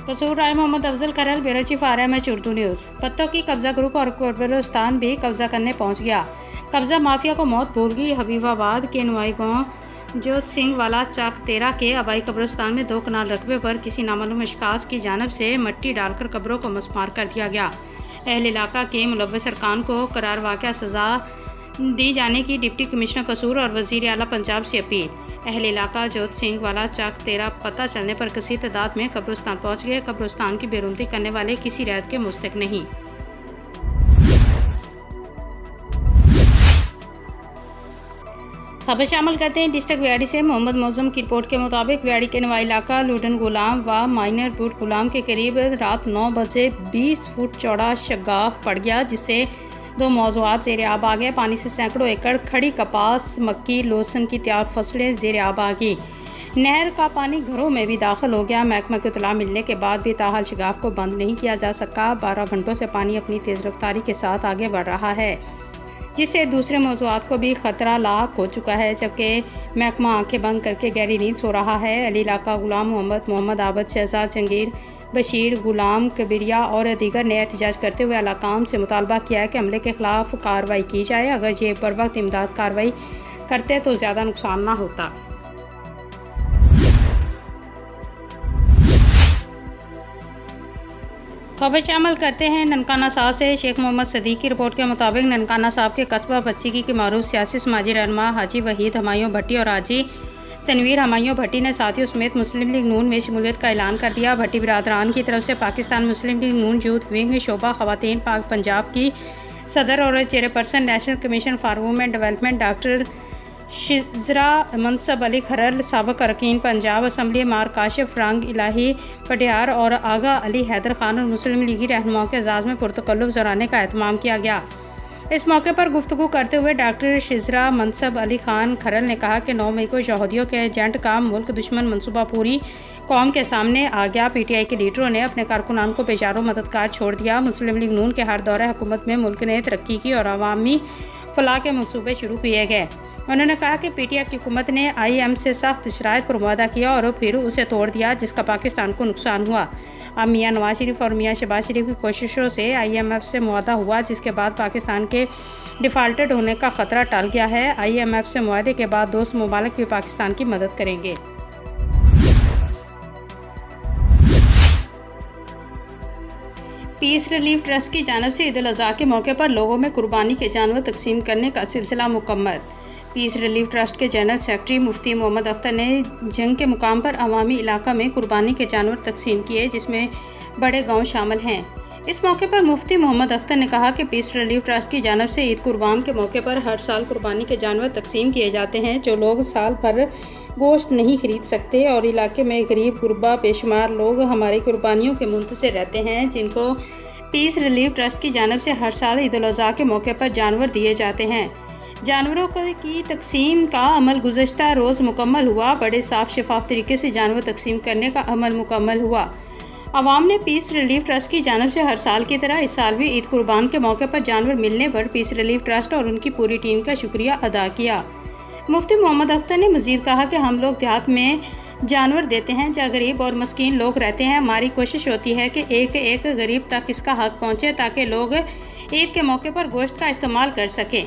कसूर Rai Mohammad Afzal Kharal, bureau chief RMH Urdu news. पत्तों की कब्जा ग्रुप और कब्रिस्तान भी कब्जा करने पहुंच गया। कब्जा माफिया को मौत भूल गई। हबीबाबाद के नुआई गांव जोत सिंह वाला चक 13 के आबाई कब्रिस्तान में 2 कनाल रकबे पर किसी नामालूम अशखास की जानिब से मिट्टी डालकर कब्रों को मस्मार कर दिया गया। अहल इलाका के मुलव्वस अरकान को करार वाक़या सज़ा दी जाने की डिप्टी कमिश्नर कसूर और वज़ीर आला पंजाब से अपील। अहल इलाका जोत सिंह वाला चक 13 पता चलने पर कसीर तादाद में कब्रिस्तान पहुंच गए। कब्रिस्तान की बेरुमती करने वाले किसी रैयत के मुस्तक नहीं। खबर शामिल करते हैं डिस्ट्रिक्ट व्याड़ी से। मोहम्मद मौजम की रिपोर्ट के मुताबिक व्याड़ी के नवा इलाका लूडन गुलाम व माइनर बुट गुलाम के करीब रात 9 बजे 20 फुट चौड़ा शगाफ पड़ गया, जिससे 2 मौजूआत ज़ेर आब आ गए। पानी से सैकड़ों एकड़ खड़ी कपास, मक्की, लहसुन की तैयार फसलें ज़ेर आब आ गई। नहर का पानी घरों में भी दाखिल हो गया। महकमा को इत्तला मिलने के बाद भी ताहाल शगाफ को बंद नहीं किया जा सका। 12 घंटों से पानी अपनी तेज़ रफ्तारी के साथ आगे बढ़ रहा है, जिससे दूसरे मौजूआत को भी खतरा लाक हो चुका है, जबकि महकमा आंखें बंद करके गहरी नींद सो रहा है। अली इलाका गुलाम मोहम्मद आबद, शहजाद जंगीर, बशीर, गुलाम कबीरिया और दीगर ने एहतजाज करते हुए अलाकाम से मुतालबा किया है कि हमले के खिलाफ कार्रवाई की जाए। अगर ये बर वक्त इमदाद कार्रवाई करते तो ज़्यादा नुकसान ना होता। खबर शामिल करते हैं ननकाना साहब से। शेख मोहम्मद सदीक की रिपोर्ट के मुताबिक ननकाना साहब के कस्बा बच्चीकी की मारूफ सियासी समाजी रहनुमा हाजी वहीद हमायूं भट्टी और हाजी तनवीर हमायूं भट्टी ने साथियों समेत मुस्लिम लीग नून में शमूलियत का ऐलान कर दिया। भट्टी बिरादरान की तरफ से Pakistan Muslim League Noon youth wing शोबा खवातीन पाक पंजाब की सदर और chairperson national commission for women development doctor Shizra Mansab Ali Kharal, साबिक अरकीन पंजाब असम्बली मार काशिफ रंग इलाही पटियार और आगा अली हैदर खान और मुस्लिम लीगी रहनुमाओं के एजाज़ में पुरतकल्लुफ़ ज़राने का एहतमाम किया गया। इस मौके पर गुफ्तगू करते हुए डॉक्टर शिजरा मनसब अली खान खरल ने कहा कि 9 मई को यहूदियों के एजेंट का मुल्क दुश्मन मनसूबा पूरी कौम के सामने आ गया। PTI के लीडरों ने अपने कारकुनान को बेचारों मददगार छोड़ दिया। मुस्लिम लीग नून के हर दौरे हुकूमत में मुल्क ने तरक्की की और अवामी फलाह के मनसूबे शुरू किए गए। उन्होंने कहा कि PTI की हुकूमत ने IM से सख्त शराइत पर मुआहदा किया और फिर उसे तोड़ दिया, जिसका पाकिस्तान को नुकसान हुआ। अब मियाँ नवाज शरीफ और मियाँ शहबाज शरीफ की कोशिशों से IMF से मुआहदा हुआ, जिसके बाद पाकिस्तान के डिफ़ाल्टेड होने का ख़तरा टल गया है। IMF से मुआहदे के बाद दोस्त मुमालिक भी पाकिस्तान की मदद करेंगे। पीस रिलीफ ट्रस्ट की जानिब से ईद उल अज़हा के मौके पर लोगों में कुर्बानी के जानवर तकसीम करने का सिलसिला मुकम्मल। पीस रिलीफ ट्रस्ट के जनरल सेक्रेटरी मुफ्ती मोहम्मद अख्तर ने जंग के मुकाम पर अवामी इलाका में कुर्बानी के जानवर तकसीम किए, जिसमें बड़े गांव शामिल हैं। इस मौके पर मुफ्ती मोहम्मद अख्तर ने कहा कि पीस रिलीफ ट्रस्ट की जानिब से ईद कुर्बान के मौके पर हर साल कुर्बानी के जानवर तकसीम किए जाते हैं। जो लोग साल भर गोश्त नहीं खरीद सकते और इलाके में गरीब गुरबा बेशुमार लोग हमारी कुर्बानियों के मुंतज़िर रहते हैं, जिनको पीस रिलीफ ट्रस्ट की जानिब से हर साल ईद उल अज़हा के मौके पर जानवर दिए जाते हैं। जानवरों की तकसीम का अमल गुज़श्ता रोज़ मुकम्मल हुआ। बड़े साफ शफाफ तरीके से जानवर तकसीम करने का अमल मुकम्मल हुआ। आवाम ने पीस रिलीफ ट्रस्ट की जानिब से हर साल की तरह इस साल भी ईद कुर्बान के मौके पर जानवर मिलने पर पीस रिलीफ ट्रस्ट और उनकी पूरी टीम का शुक्रिया अदा किया। मुफ्ती मोहम्मद अख्तर ने मज़ीद कहा कि हम लोग देहात में जानवर देते हैं जहाँ गरीब और मस्कीन लोग रहते हैं। हमारी कोशिश होती है कि एक एक गरीब तक इसका हक पहुँचे, ताकि लोग ईद के मौके पर गोश्त का इस्तेमाल कर सकें।